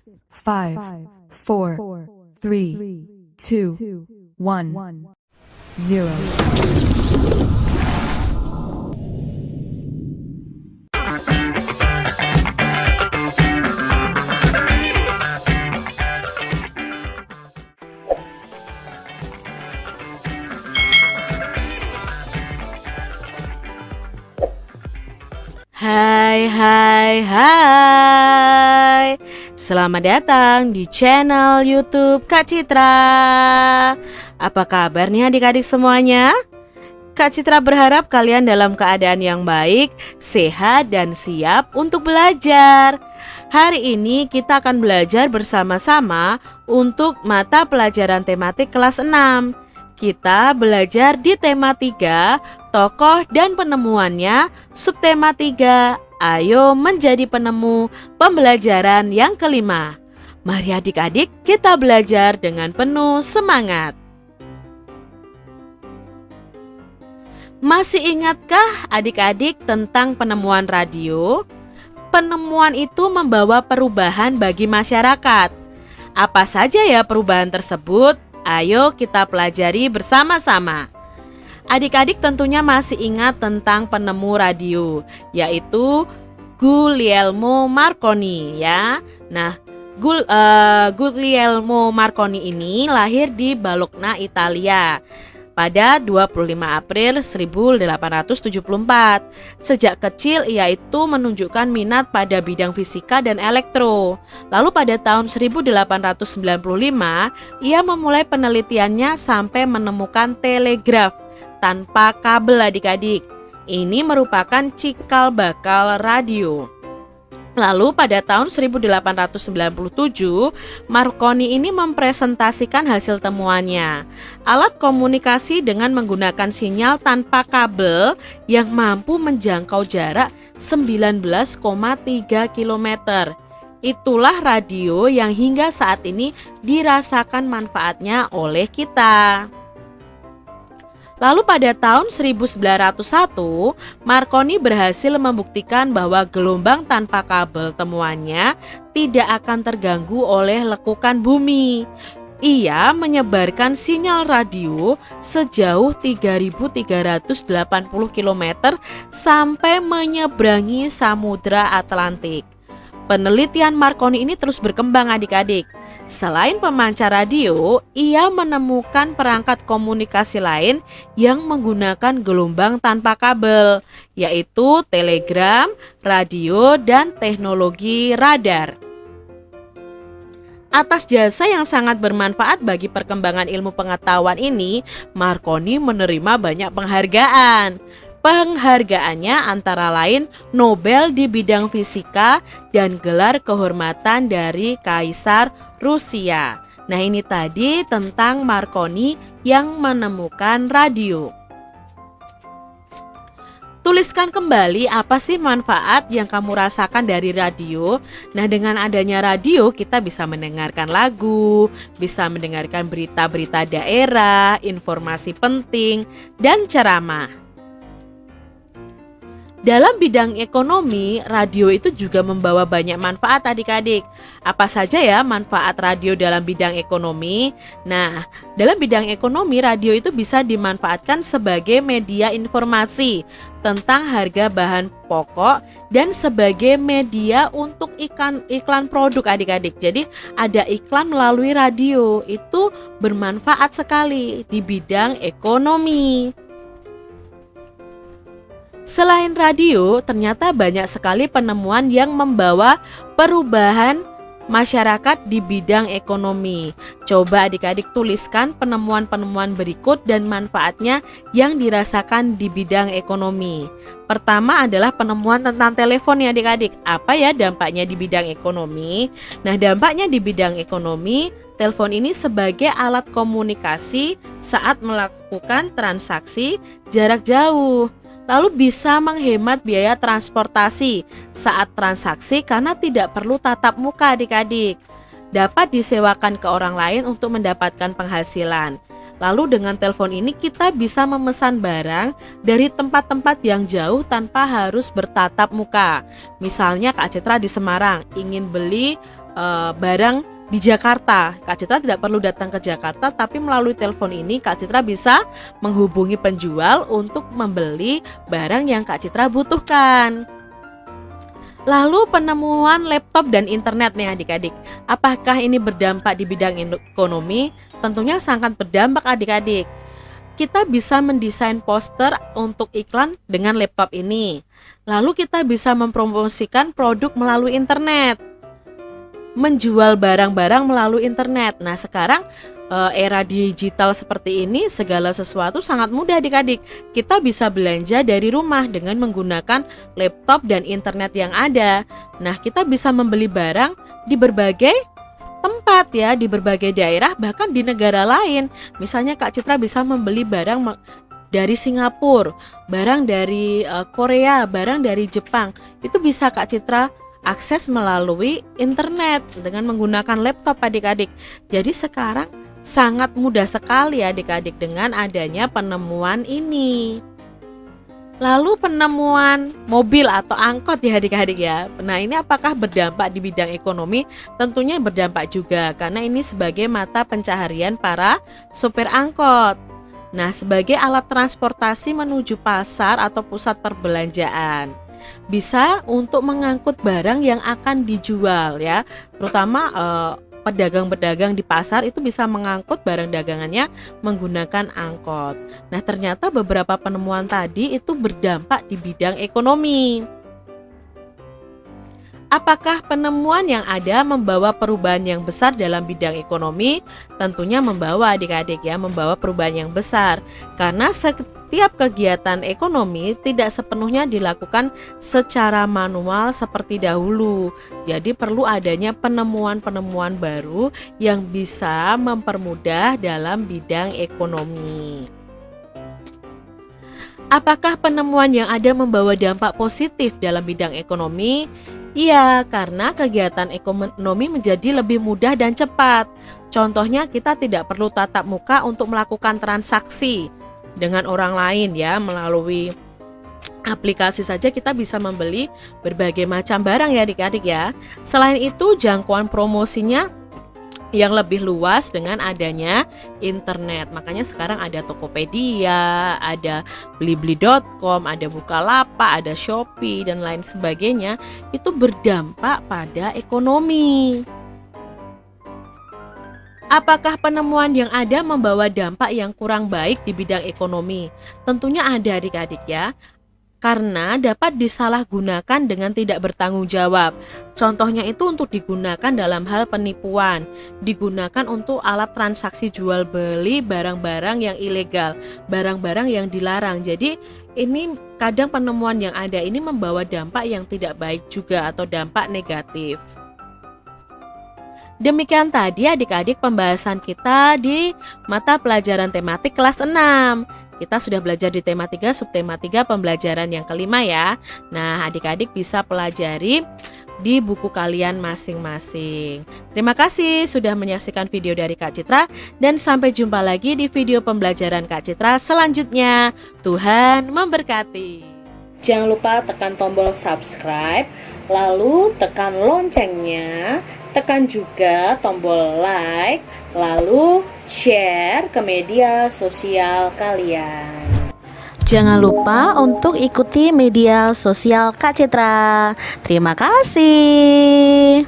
5, 4, 3, 2, 1, 0. Hai. Selamat datang di channel YouTube Kak Citra. Apa kabar nih adik-adik semuanya? Kak Citra berharap kalian dalam keadaan yang baik, sehat, dan siap untuk belajar. Hari ini kita akan belajar bersama-sama untuk mata pelajaran tematik kelas 6. Kita belajar di tema 3, tokoh dan penemuannya, subtema 3, ayo menjadi penemu, pembelajaran yang kelima. Mari adik-adik kita belajar dengan penuh semangat. Masih ingatkah adik-adik tentang penemuan radio? Penemuan itu membawa perubahan bagi masyarakat. Apa saja ya perubahan tersebut? Ayo kita pelajari bersama-sama. Adik-adik tentunya masih ingat tentang penemu radio, yaitu Guglielmo Marconi ya. Nah, Guglielmo Marconi ini lahir di Bologna, Italia pada 25 April 1874. Sejak kecil ia itu menunjukkan minat pada bidang fisika dan elektro. Lalu pada tahun 1895 ia memulai penelitiannya sampai menemukan telegraf tanpa kabel adik-adik. Ini merupakan cikal bakal radio. Lalu pada tahun 1897, Marconi ini mempresentasikan hasil temuannya. Alat komunikasi dengan menggunakan sinyal tanpa kabel yang mampu menjangkau jarak 19,3 km. Itulah radio yang hingga saat ini dirasakan manfaatnya oleh kita. Lalu pada tahun 1901, Marconi berhasil membuktikan bahwa gelombang tanpa kabel temuannya tidak akan terganggu oleh lekukan bumi. Ia menyebarkan sinyal radio sejauh 3.380 km sampai menyeberangi Samudra Atlantik. Penelitian Marconi ini terus berkembang adik-adik. Selain pemancar radio, ia menemukan perangkat komunikasi lain yang menggunakan gelombang tanpa kabel, yaitu telegram, radio, dan teknologi radar. Atas jasa yang sangat bermanfaat bagi perkembangan ilmu pengetahuan ini, Marconi menerima banyak penghargaan. Penghargaannya antara lain Nobel di bidang fisika dan gelar kehormatan dari Kaisar Rusia. Nah, ini tadi tentang Marconi yang menemukan radio. Tuliskan kembali apa sih manfaat yang kamu rasakan dari radio. Nah, dengan adanya radio kita bisa mendengarkan lagu, bisa mendengarkan berita-berita daerah, informasi penting, dan ceramah. Dalam bidang ekonomi, radio itu juga membawa banyak manfaat adik-adik. Apa saja ya manfaat radio dalam bidang ekonomi? Nah, dalam bidang ekonomi, radio itu bisa dimanfaatkan sebagai media informasi tentang harga bahan pokok dan sebagai media untuk iklan produk adik-adik. Jadi ada iklan melalui radio, itu bermanfaat sekali di bidang ekonomi. Selain radio, ternyata banyak sekali penemuan yang membawa perubahan masyarakat di bidang ekonomi. Coba adik-adik tuliskan penemuan-penemuan berikut dan manfaatnya yang dirasakan di bidang ekonomi. Pertama adalah penemuan tentang telepon ya adik-adik. Apa ya dampaknya di bidang ekonomi? Nah, dampaknya di bidang ekonomi, telepon ini sebagai alat komunikasi saat melakukan transaksi jarak jauh. Lalu bisa menghemat biaya transportasi saat transaksi karena tidak perlu tatap muka adik-adik. Dapat disewakan ke orang lain untuk mendapatkan penghasilan. Lalu dengan telepon ini kita bisa memesan barang dari tempat-tempat yang jauh tanpa harus bertatap muka. Misalnya Kak Citra di Semarang ingin beli barang di Jakarta. Kak Citra tidak perlu datang ke Jakarta, tapi melalui telepon ini Kak Citra bisa menghubungi penjual untuk membeli barang yang Kak Citra butuhkan. Lalu penemuan laptop dan internet nih adik-adik. Apakah ini berdampak di bidang ekonomi? Tentunya sangat berdampak adik-adik. Kita bisa mendesain poster untuk iklan dengan laptop ini. Lalu kita bisa mempromosikan produk melalui internet, menjual barang-barang melalui internet. Nah, sekarang era digital seperti ini, segala sesuatu sangat mudah adik-adik. Kita bisa belanja dari rumah dengan menggunakan laptop dan internet yang ada. Nah, kita bisa membeli barang di berbagai tempat ya, di berbagai daerah, bahkan di negara lain. Misalnya Kak Citra bisa membeli barang dari Singapura, barang dari Korea, barang dari Jepang. Itu bisa Kak Citra akses melalui internet dengan menggunakan laptop adik-adik. Jadi sekarang sangat mudah sekali adik-adik dengan adanya penemuan ini. Lalu penemuan mobil atau angkot ya adik-adik ya. Nah, ini apakah berdampak di bidang ekonomi? Tentunya berdampak juga, karena ini sebagai mata pencaharian para sopir angkot. Nah, sebagai alat transportasi menuju pasar atau pusat perbelanjaan. Bisa untuk mengangkut barang yang akan dijual ya, terutama pedagang-pedagang di pasar itu bisa mengangkut barang dagangannya menggunakan angkot. Nah, ternyata beberapa penemuan tadi itu berdampak di bidang ekonomi. Apakah penemuan yang ada membawa perubahan yang besar dalam bidang ekonomi? Tentunya membawa adik-adik ya, membawa perubahan yang besar. Karena setiap kegiatan ekonomi tidak sepenuhnya dilakukan secara manual seperti dahulu. Jadi perlu adanya penemuan-penemuan baru yang bisa mempermudah dalam bidang ekonomi. Apakah penemuan yang ada membawa dampak positif dalam bidang ekonomi? Iya, karena kegiatan ekonomi menjadi lebih mudah dan cepat. Contohnya, kita tidak perlu tatap muka untuk melakukan transaksi dengan orang lain ya, melalui aplikasi saja kita bisa membeli berbagai macam barang ya adik-adik ya. Selain itu, jangkauan promosinya yang lebih luas dengan adanya internet. Makanya sekarang ada Tokopedia, ada blibli.com, ada Bukalapak, ada Shopee dan lain sebagainya. Itu berdampak pada ekonomi. Apakah penemuan yang ada membawa dampak yang kurang baik di bidang ekonomi? Tentunya ada adik-adik ya. Karena dapat disalahgunakan dengan tidak bertanggung jawab. Contohnya itu untuk digunakan dalam hal penipuan, digunakan untuk alat transaksi jual beli barang-barang yang ilegal, barang-barang yang dilarang. Jadi ini kadang penemuan yang ada ini membawa dampak yang tidak baik juga atau dampak negatif. Demikian tadi adik-adik pembahasan kita di mata pelajaran tematik kelas 6. Kita sudah belajar di tema 3, subtema 3 pembelajaran yang kelima ya. Nah, adik-adik bisa pelajari di buku kalian masing-masing. Terima kasih sudah menyaksikan video dari Kak Citra dan sampai jumpa lagi di video pembelajaran Kak Citra selanjutnya. Tuhan memberkati. Jangan lupa tekan tombol subscribe, lalu tekan loncengnya, tekan juga tombol like, lalu share ke media sosial kalian. Jangan lupa untuk ikuti media sosial Kak Citra. Terima kasih.